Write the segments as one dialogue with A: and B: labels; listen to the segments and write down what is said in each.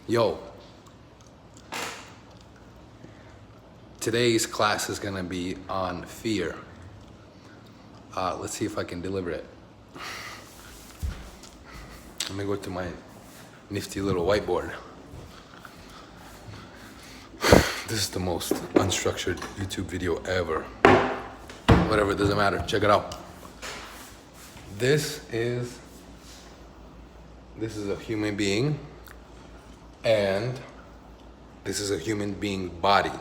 A: Yo, today's class is gonna be on fear. Let's see if I can deliver it. Let me go to my nifty little whiteboard. This is the most unstructured YouTube video ever. Whatever, it doesn't matter, check it out. This is a human being, and this is a human being body.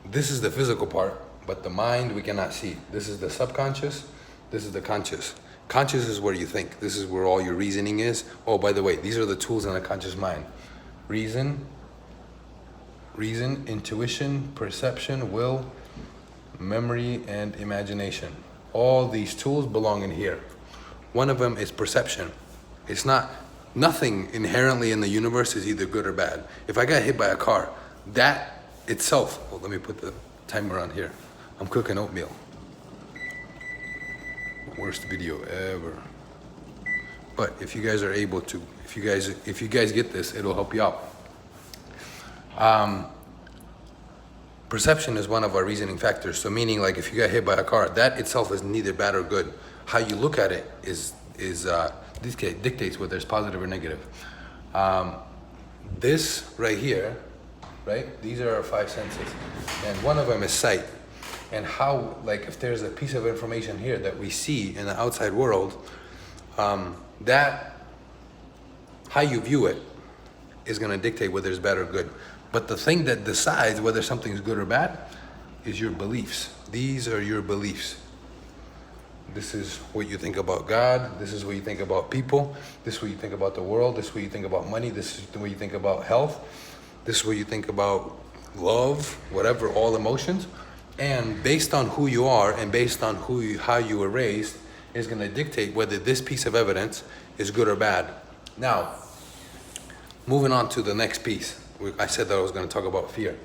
A: This is the physical part, but the mind we cannot see. This is the subconscious, this is the conscious. Conscious is where you think. This is where all your reasoning is. Oh, by the way, these are the tools in a conscious mind. Reason, intuition, perception, will, memory, and imagination. All these tools belong in here. One of them is perception. It's nothing inherently in the universe is either good or bad. If I got hit by a car, that itself, well, let me put the timer on here. I'm cooking oatmeal. Worst video ever. But if you guys are able to, if you guys get this, it'll help you out. Perception is one of our reasoning factors. So meaning, like, if you got hit by a car, that itself is neither bad or good. How you look at it dictates whether it's positive or negative. This right here, right? These are our five senses, and one of them is sight. And how, like, if there's a piece of information here that we see in the outside world, that how you view it is going to dictate whether it's bad or good. But the thing that decides whether something's good or bad is your beliefs. These are your beliefs. This is what you think about God. This is what you think about people. This is what you think about the world. This is what you think about money. This is what you think about health. This is what you think about love, whatever, all emotions. And based on who you are and based on how you were raised is going to dictate whether this piece of evidence is good or bad. Now, moving on to the next piece. I said that I was going to talk about fear.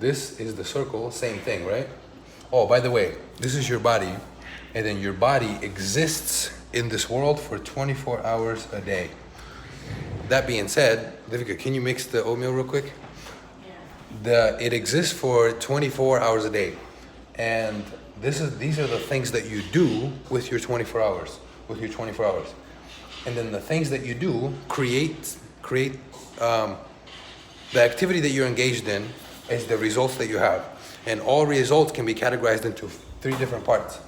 A: This is the circle, same thing, right? Oh, by the way, this is your body, and then your body exists in this world for 24 hours a day. That being said, Livika, can you mix the oatmeal real quick? It exists for 24 hours a day, and these are the things that you do with your 24 hours. And then the things that you do create the activity that you're engaged in is the results that you have. And all results can be categorized into three different parts: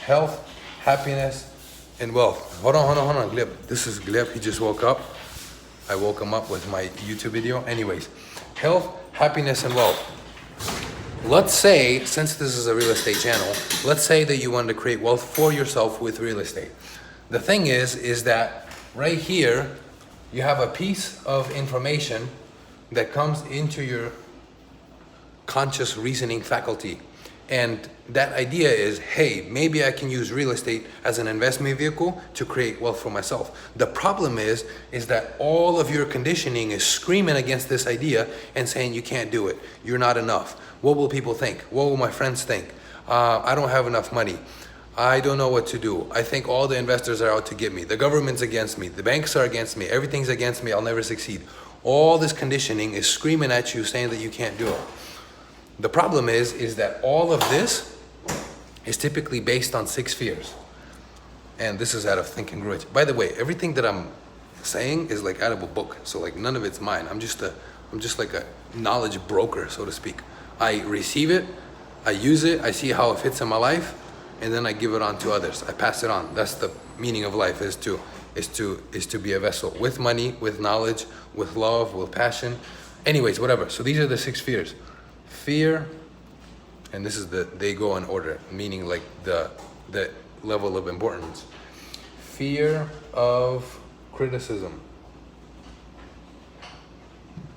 A: health, happiness, and wealth. Hold on, Gleb. This is Gleb. He just woke up. I woke him up with my YouTube video. Anyways, health, happiness, and wealth. Let's say, since this is a real estate channel, let's say that you want to create wealth for yourself with real estate. The thing is that right here, you have a piece of information that comes into your conscious reasoning faculty. And that idea is, hey, maybe I can use real estate as an investment vehicle to create wealth for myself. The problem is that all of your conditioning is screaming against this idea and saying you can't do it. You're not enough. What will people think? What will my friends think? I don't have enough money. I don't know what to do. I think all the investors are out to get me. The government's against me. The banks are against me. Everything's against me. I'll never succeed. All this conditioning is screaming at you saying that you can't do it. The problem is that all of this is typically based on 6 fears. And this is out of Think and Grow Rich. By the way, everything that I'm saying is like out of a book. So like none of it's mine. I'm just like a knowledge broker, so to speak. I receive it, I use it, I see how it fits in my life, and then I give it on to others. I pass it on. That's the meaning of life, is to be a vessel with money, with knowledge, with love, with passion. Anyways, whatever. So these are the 6 fears. Fear, and this is they go in order, meaning like the level of importance. Fear of criticism.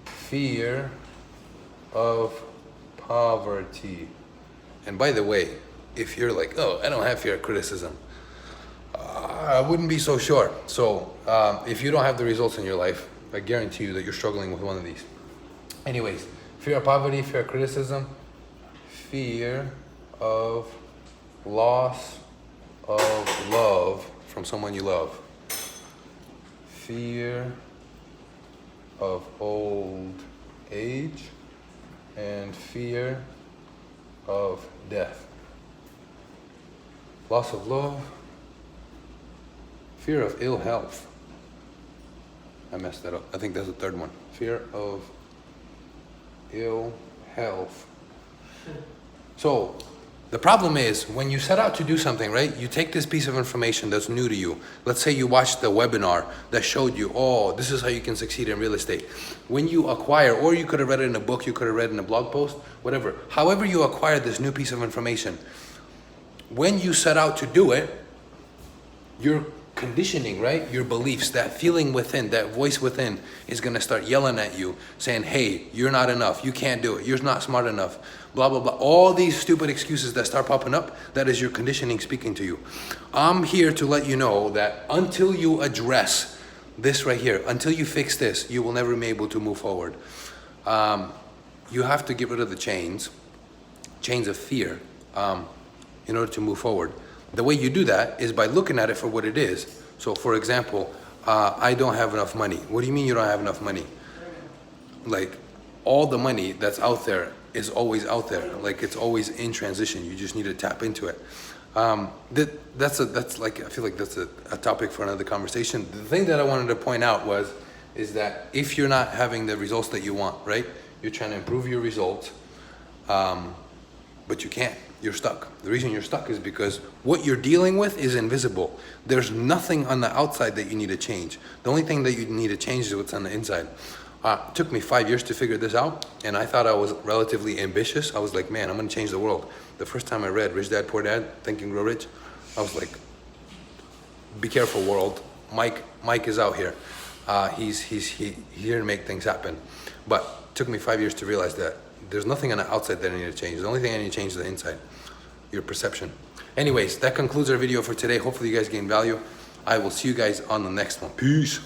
A: Fear of poverty. And by the way, if you're like, oh, I don't have fear of criticism, I wouldn't be so sure. So if you don't have the results in your life, I guarantee you that you're struggling with one of these. Anyways, fear of poverty, fear of criticism, fear of loss of love from someone you love, fear of old age and fear of death. Loss of love, fear of ill health. I messed that up. I think that's the third one. Fear of ill health. So the problem is when you set out to do something, right? You take this piece of information that's new to you. Let's say you watched the webinar that showed you, oh, this is how you can succeed in real estate. When you acquire, or you could have read it in a book, you could have read it in a blog post, whatever. However you acquire this new piece of information, when you set out to do it, you're conditioning, right? Your beliefs, that feeling within, that voice within is going to start yelling at you saying, hey, you're not enough. You can't do it. You're not smart enough. Blah, blah, blah. All these stupid excuses that start popping up, that is your conditioning speaking to you. I'm here to let you know that until you address this right here, until you fix this, you will never be able to move forward. You have to get rid of the chains of fear in order to move forward. The way you do that is by looking at it for what it is. So for example, I don't have enough money. What do you mean you don't have enough money? Like all the money that's out there is always out there. Like it's always in transition. You just need to tap into it. That's like, I feel like that's a topic for another conversation. The thing that I wanted to point out is that if you're not having the results that you want, right? You're trying to improve your results, but you can't. You're stuck. The reason you're stuck is because what you're dealing with is invisible. There's nothing on the outside that you need to change. The only thing that you need to change is what's on the inside. It took me 5 years to figure this out, and I thought I was relatively ambitious. I was like, man, I'm gonna change the world. The first time I read Rich Dad Poor Dad, Think and Grow Rich, I was like, be careful world. Mike is out here. He's here to make things happen. But it took me 5 years to realize that there's nothing on the outside that I need to change. The only thing I need to change is the inside, your perception. Anyways, that concludes our video for today. Hopefully you guys gain value. I will see you guys on the next one. Peace.